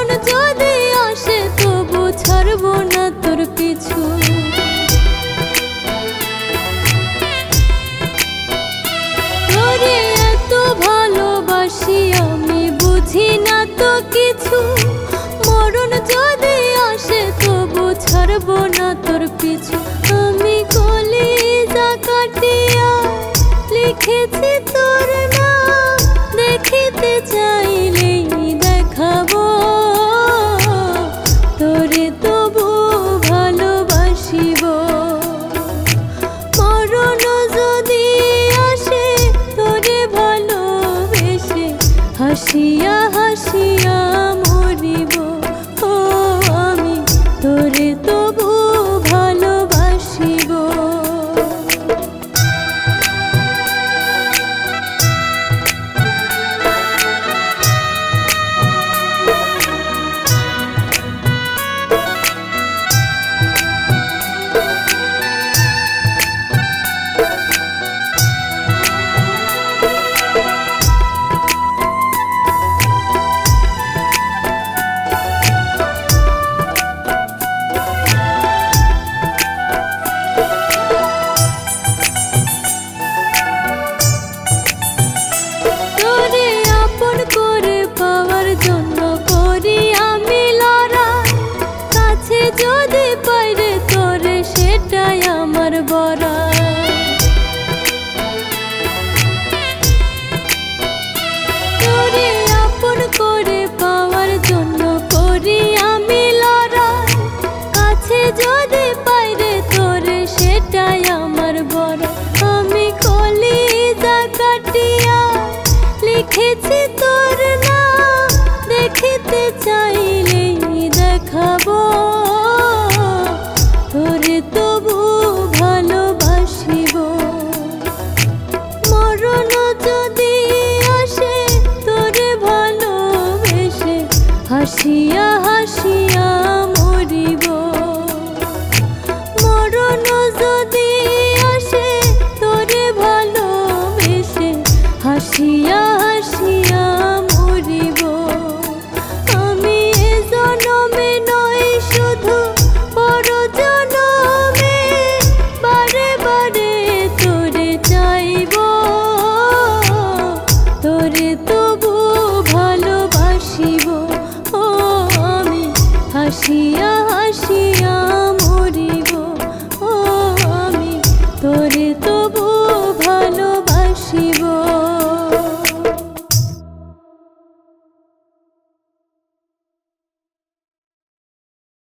মরণ যদি আসে তবু ছাড়বো না তোর পিছু। তোরে এত ভালোবাসি আমি বুঝি না তো কিছু, মরণ যদি আসে তবু ছাড়বো না তোর পিছু। আমি কলিজা কাটিয়া লিখেছি তোর নাম, দেখিতে চাইলেই দেখাবো তোরে তবু ভালোবাসিব। মরণ যদি আসে তোরে ভালোবেসে হাসিয়া হাসিয়া মরিব। ও আমি তোরে তবু ভালোবাসিব। যদি পাইরে তোরে সেটাই আমার বড়াই। তোরে আপন করে পাওয়ার জন্য করি আমি লড়াই, কাছে যদি পাইরে তোরে সেটাই আমার বড়াই। আমি কলিজা কাটিয়া লিখেছি তোর নাম, দেখিতে চাইলেই দেখাবো তোরে তবু ভালোবাসিব। মরণ যদি আসে তোরে ভালোবেসে হাসিয়া হাসিয়া মরিব। মরণ যদি আসে তোরে ভালোবেসে হাসিয়া হাসিয়া মরিব। আমি এ জনমে নই শুধু পর জনমে বারে বারে তোরে চাইব, তোরে তবু ভালোবাসিব। ও আমি হাসিয়া